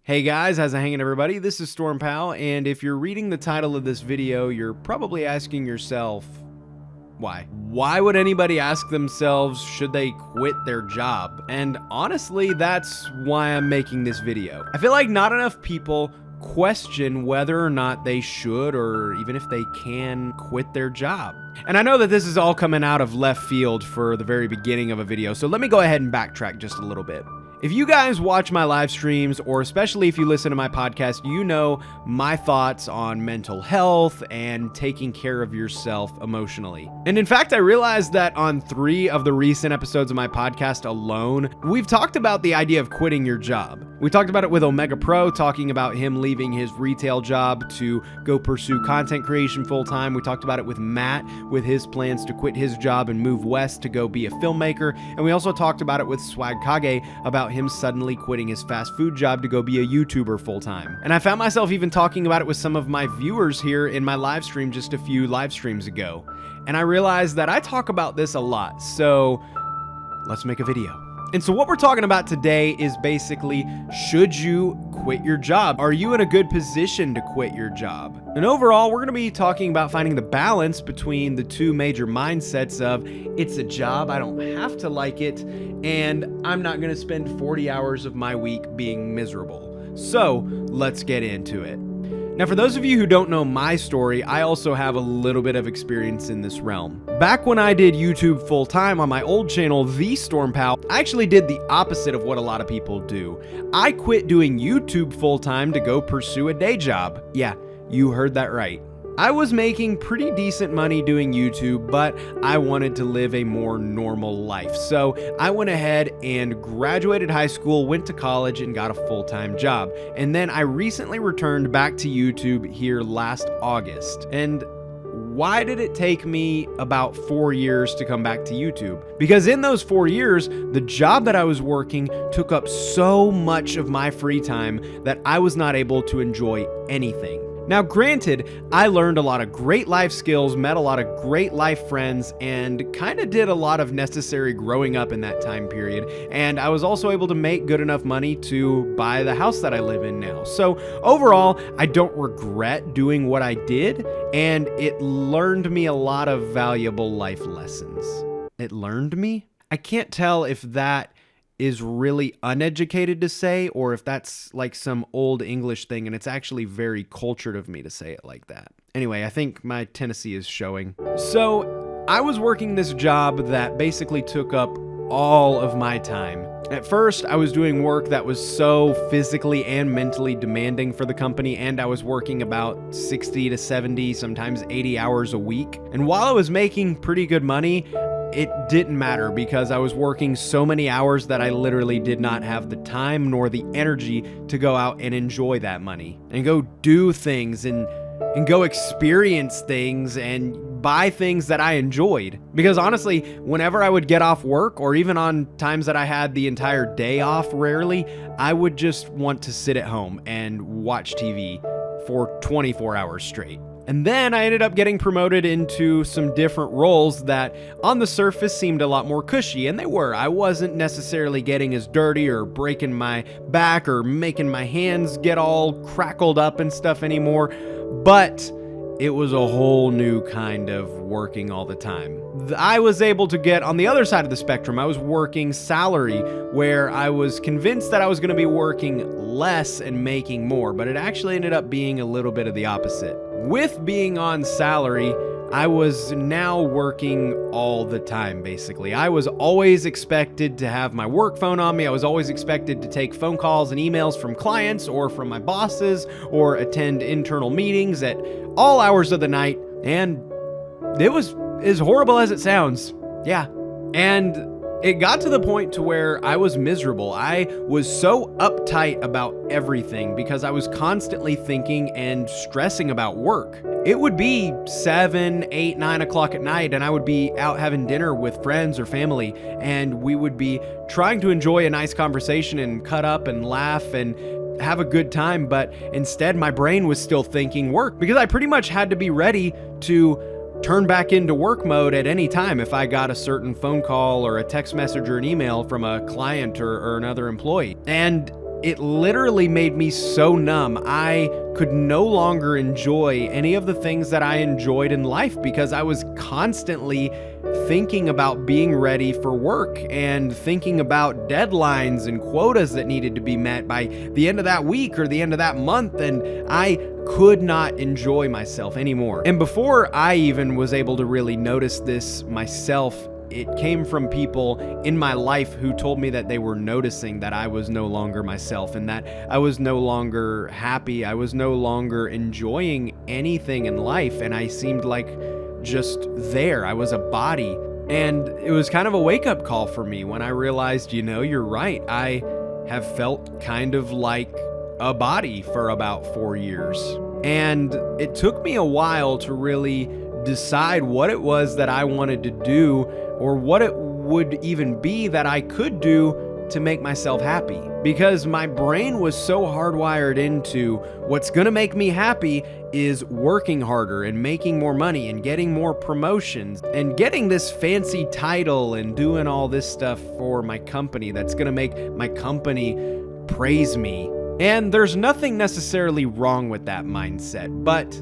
Hey guys, how's it hanging everybody? This is StormPow, and if you're reading the title of this video, you're probably asking yourself, why? Why would anybody ask themselves, should they quit their job? And honestly, that's why I'm making this video. I feel like not enough people question whether or not they should, or even if they can, quit their job. And I know that this is all coming out of left field for the very beginning of a video, so let me go ahead and backtrack just a little bit. If you guys watch my live streams, or especially if you listen to my podcast, you know my thoughts on mental health and taking care of yourself emotionally. And in fact, I realized that on 3 of the recent episodes of my podcast alone, we've talked about the idea of quitting your job. We talked about it with Omega Pro, talking about him leaving his retail job to go pursue content creation full-time. We talked about it with Matt, with his plans to quit his job and move west to go be a filmmaker. And we also talked about it with Swag Kage about him suddenly quitting his fast food job to go be a YouTuber full-time. And I found myself even talking about it with some of my viewers here in my live stream just a few live streams ago. And I realized that I talk about this a lot, so let's make a video. And so what we're talking about today is basically, should you quit your job? Are you in a good position to quit your job? And overall, we're going to be talking about finding the balance between the two major mindsets of, it's a job, I don't have to like it, and I'm not going to spend 40 hours of my week being miserable. So let's get into it. Now, for those of you who don't know my story, I also have a little bit of experience in this realm. Back when I did YouTube full-time on my old channel, The StormPow, I actually did the opposite of what a lot of people do. I quit doing YouTube full-time to go pursue a day job. Yeah, you heard that right. I was making pretty decent money doing YouTube, but I wanted to live a more normal life. So I went ahead and graduated high school, went to college, and got a full-time job. And then I recently returned back to YouTube here last August. And why did it take me about 4 years to come back to YouTube? Because in those 4 years, the job that I was working took up so much of my free time that I was not able to enjoy anything. Now, granted, I learned a lot of great life skills, met a lot of great life friends, and kind of did a lot of necessary growing up in that time period. And I was also able to make good enough money to buy the house that I live in now. So overall, I don't regret doing what I did, and it learned me a lot of valuable life lessons. It learned me? I can't tell if that is really uneducated to say, or if that's like some old English thing and it's actually very cultured of me to say it like that. Anyway, I think my Tennessee is showing. So I was working this job that basically took up all of my time. At first, I was doing work that was so physically and mentally demanding for the company, and I was working about 60 to 70, sometimes 80 hours a week. And while I was making pretty good money, it didn't matter because I was working so many hours that I literally did not have the time nor the energy to go out and enjoy that money and go do things and go experience things and buy things that I enjoyed. Because honestly, whenever I would get off work, or even on times that I had the entire day off rarely, I would just want to sit at home and watch TV for 24 hours straight. And then I ended up getting promoted into some different roles that on the surface seemed a lot more cushy, and they were. I wasn't necessarily getting as dirty or breaking my back or making my hands get all crackled up and stuff anymore, but it was a whole new kind of working all the time. I was able to get on the other side of the spectrum. I was working salary, where I was convinced that I was going to be working less and making more, but it actually ended up being a little bit of the opposite. With being on salary, I was now working all the time, basically. I was always expected to have my work phone on me. I was always expected to take phone calls and emails from clients or from my bosses, or attend internal meetings at all hours of the night. And it was as horrible as it sounds. Yeah. And it got to the point to where I was miserable. I was so uptight about everything because I was constantly thinking and stressing about work. It would be 7, 8, 9 o'clock at night, and I would be out having dinner with friends or family, and we would be trying to enjoy a nice conversation and cut up and laugh and have a good time, but instead my brain was still thinking work, because I pretty much had to be ready to turn back into work mode at any time if I got a certain phone call or a text message or an email from a client or another employee. And it literally made me so numb. I could no longer enjoy any of the things that I enjoyed in life because I was constantly thinking about being ready for work and thinking about deadlines and quotas that needed to be met by the end of that week or the end of that month, and I could not enjoy myself anymore. And before I even was able to really notice this myself, it came from people in my life who told me that they were noticing that I was no longer myself and that I was no longer happy. I was no longer enjoying anything in life, and I seemed like just there. I was a body. And it was kind of a wake-up call for me when I realized, you're right. I have felt kind of like a body for about 4 years. And it took me a while to really decide what it was that I wanted to do, or what it would even be that I could do to make myself happy. Because my brain was so hardwired into what's gonna make me happy is working harder and making more money and getting more promotions and getting this fancy title and doing all this stuff for my company that's gonna make my company praise me. And there's nothing necessarily wrong with that mindset, but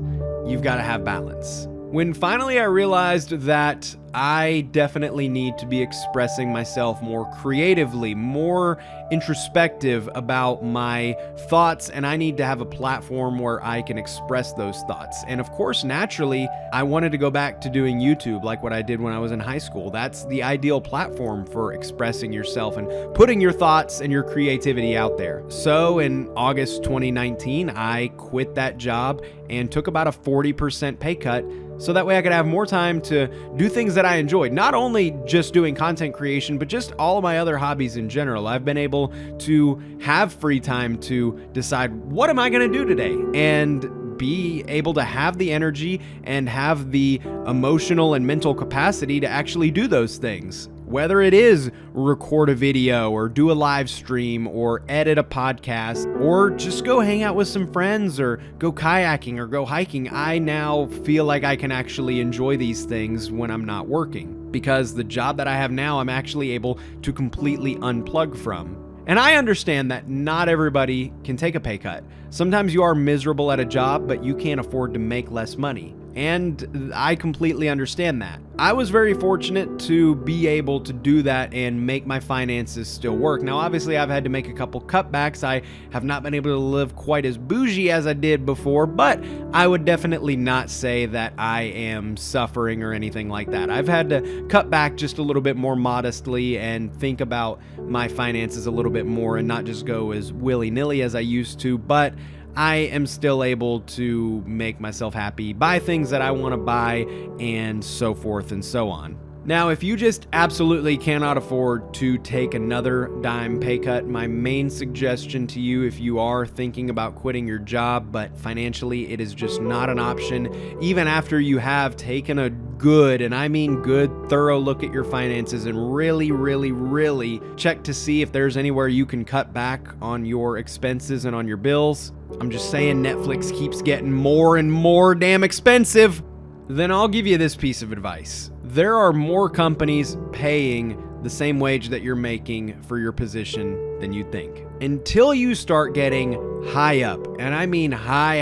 you've gotta have balance. When finally I realized that I definitely need to be expressing myself more creatively, more introspective about my thoughts, and I need to have a platform where I can express those thoughts. And of course, naturally, I wanted to go back to doing YouTube like what I did when I was in high school. That's the ideal platform for expressing yourself and putting your thoughts and your creativity out there. So in August 2019, I quit that job and took about a 40% pay cut so that way I could have more time to do things that I enjoyed. Not only just doing content creation, but just all of my other hobbies in general. I've been able to have free time to decide, what am I going to do today? And be able to have the energy and have the emotional and mental capacity to actually do those things. Whether it is record a video or do a live stream or edit a podcast or just go hang out with some friends or go kayaking or go hiking, I now feel like I can actually enjoy these things when I'm not working, because the job that I have now, I'm actually able to completely unplug from. And I understand that not everybody can take a pay cut. Sometimes you are miserable at a job, but you can't afford to make less money. And I completely understand that. I was very fortunate to be able to do that and make my finances still work. Now, obviously, I've had to make a couple cutbacks. I have not been able to live quite as bougie as I did before, but I would definitely not say that I am suffering or anything like that. I've had to cut back just a little bit more modestly and think about my finances a little bit more and not just go as willy-nilly as I used to, but I am still able to make myself happy, buy things that I want to buy, and so forth and so on. Now, if you just absolutely cannot afford to take another dime pay cut, my main suggestion to you, if you are thinking about quitting your job, but financially it is just not an option, even after you have taken a good, and I mean good, thorough look at your finances and really check to see if there's anywhere you can cut back on your expenses and on your bills. I'm just saying, Netflix keeps getting more and more damn expensive. Then I'll give you this piece of advice. There are more companies paying the same wage that you're making for your position than you think. Until you start getting high up, and I mean high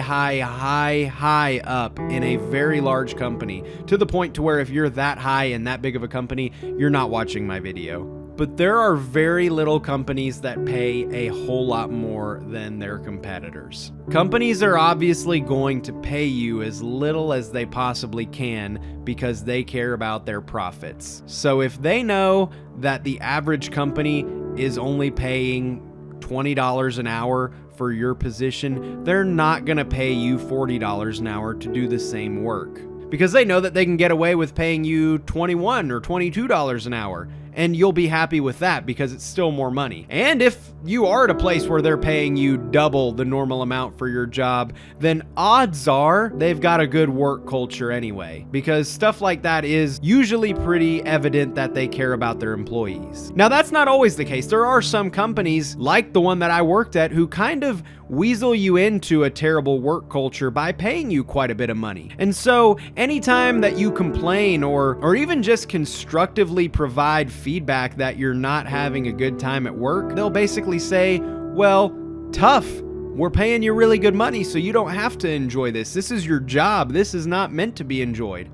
up in a very large company, to the point to where if you're that high in that big of a company, you're not watching my video. But there are very little companies that pay a whole lot more than their competitors. Companies are obviously going to pay you as little as they possibly can because they care about their profits. So if they know that the average company is only paying $20 an hour for your position, they're not going to pay you $40 an hour to do the same work, because they know that they can get away with paying you $21 or $22 an hour. And you'll be happy with that because it's still more money. And if you are at a place where they're paying you double the normal amount for your job, then odds are they've got a good work culture anyway, because stuff like that is usually pretty evident that they care about their employees. Now, that's not always the case. There are some companies, like the one that I worked at, who kind of weasel you into a terrible work culture by paying you quite a bit of money. And so anytime that you complain or even just constructively provide feedback that you're not having a good time at work, they'll basically say, well, tough. We're paying you really good money, so you don't have to enjoy this. This is your job. This is not meant to be enjoyed.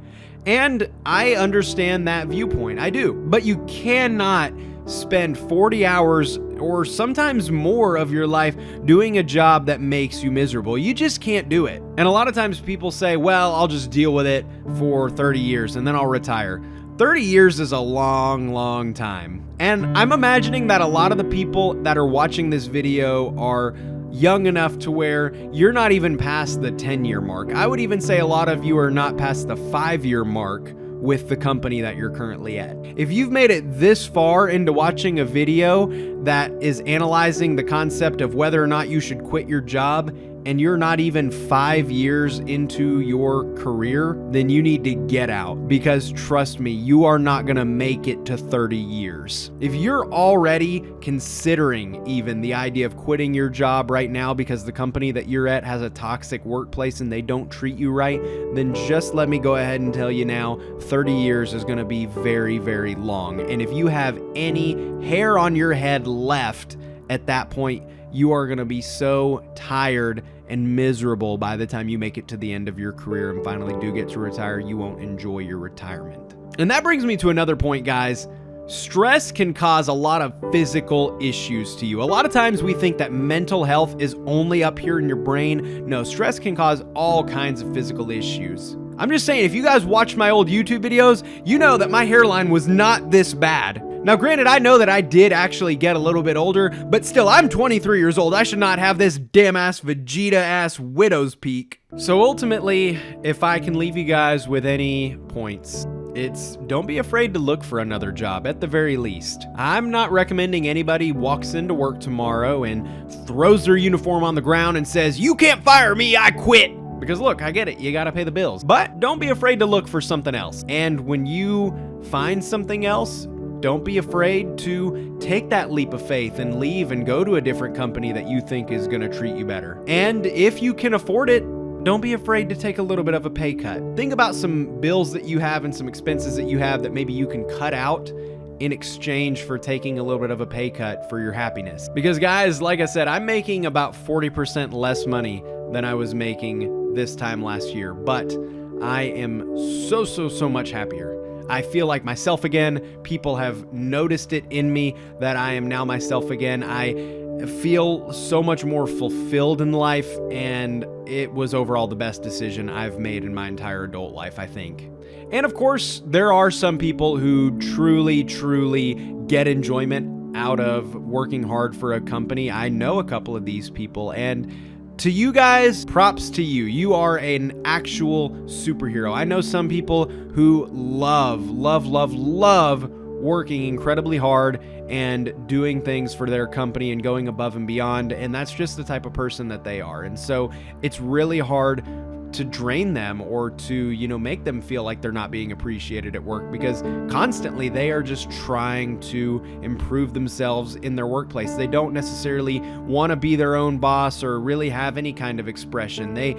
And I understand that viewpoint. I do. But you cannot spend 40 hours or sometimes more of your life doing a job that makes you miserable. You just can't do it. And a lot of times people say, well, I'll just deal with it for 30 years and then I'll retire. 30 years is a long, long time. And I'm imagining that a lot of the people that are watching this video are young enough to where you're not even past the 10-year mark. I would even say a lot of you are not past the 5-year mark with the company that you're currently at. If you've made it this far into watching a video that is analyzing the concept of whether or not you should quit your job, and you're not even 5 years into your career, then you need to get out, because trust me, you are not gonna make it to 30 years. If you're already considering even the idea of quitting your job right now because the company that you're at has a toxic workplace and they don't treat you right, then just let me go ahead and tell you now, 30 years is gonna be very, very long. And if you have any hair on your head left at that point, you are going to be so tired and miserable by the time you make it to the end of your career and finally do get to retire. You won't enjoy your retirement. And that brings me to another point, guys. Stress can cause a lot of physical issues to you. A lot of times we think that mental health is only up here in your brain. No, stress can cause all kinds of physical issues. I'm just saying, if you guys watched my old YouTube videos, you know that my hairline was not this bad. Now, granted, I know that I did actually get a little bit older, but still, I'm 23 years old. I should not have this damn-ass Vegeta-ass widow's peak. So ultimately, if I can leave you guys with any points, it's don't be afraid to look for another job, at the very least. I'm not recommending anybody walks into work tomorrow and throws their uniform on the ground and says, "You can't fire me, I quit." Because look, I get it, you gotta pay the bills. But don't be afraid to look for something else. And when you find something else, don't be afraid to take that leap of faith and leave and go to a different company that you think is going to treat you better. And if you can afford it, don't be afraid to take a little bit of a pay cut. Think about some bills that you have and some expenses that you have that maybe you can cut out in exchange for taking a little bit of a pay cut for your happiness. Because guys, like I said, I'm making about 40% less money than I was making this time last year, but I am so much happier. I feel like myself again. People have noticed it in me that I am now myself again. I feel so much more fulfilled in life, and it was overall the best decision I've made in my entire adult life, I think. And of course, there are some people who truly get enjoyment out of working hard for a company. I know a couple of these people, and to you guys, props to you. You are an actual superhero. I know some people who love working incredibly hard and doing things for their company and going above and beyond, and that's just the type of person that they are. And so it's really hard to drain them or to, make them feel like they're not being appreciated at work, because constantly they are just trying to improve themselves in their workplace. They don't necessarily want to be their own boss or really have any kind of expression. They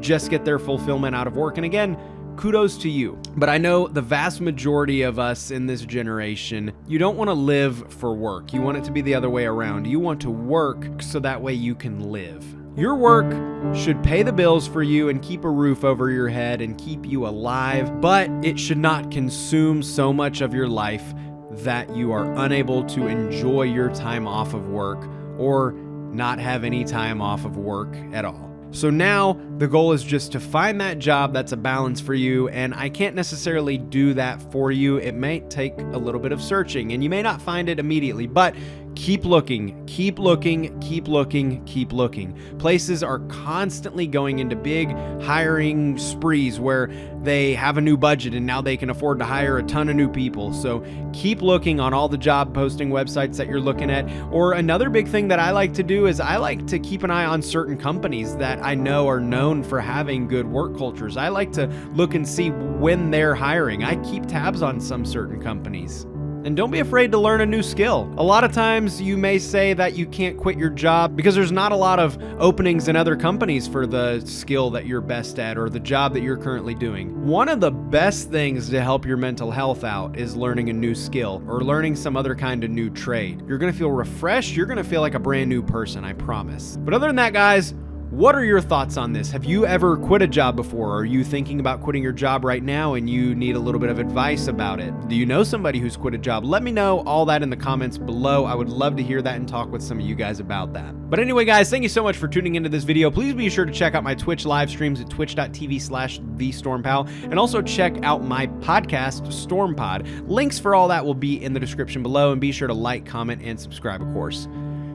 just get their fulfillment out of work. And again, kudos to you. But I know the vast majority of us in this generation, you don't want to live for work. You want it to be the other way around. You want to work so that way you can live. Your work should pay the bills for you and keep a roof over your head and keep you alive, but it should not consume so much of your life that you are unable to enjoy your time off of work or not have any time off of work at all. So now the goal is just to find that job that's a balance for you, and I can't necessarily do that for you. It may take a little bit of searching and you may not find it immediately, but keep looking, keep looking, keep looking, keep looking. Places are constantly going into big hiring sprees where they have a new budget and now they can afford to hire a ton of new people. So keep looking on all the job posting websites that you're looking at. Or another big thing that I like to do is I like to keep an eye on certain companies that I know are known for having good work cultures. I like to look and see when they're hiring. I keep tabs on some certain companies. And don't be afraid to learn a new skill. A lot of times you may say that you can't quit your job because there's not a lot of openings in other companies for the skill that you're best at or the job that you're currently doing. One of the best things to help your mental health out is learning a new skill or learning some other kind of new trade. You're gonna feel refreshed, you're gonna feel like a brand new person, I promise. But other than that, guys, what are your thoughts on this? Have you ever quit a job before? Are you thinking about quitting your job right now and you need a little bit of advice about it? Do you know somebody who's quit a job? Let me know all that in the comments below. I would love to hear that and talk with some of you guys about that. But anyway, guys, thank you so much for tuning into this video. Please be sure to check out my Twitch live streams at twitch.tv/thestormpow and also check out my podcast, StormPod. Links for all that will be in the description below, and be sure to like, comment, and subscribe, of course.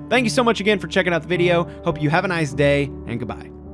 Thank you so much again for checking out the video. Hope you have a nice day, and goodbye.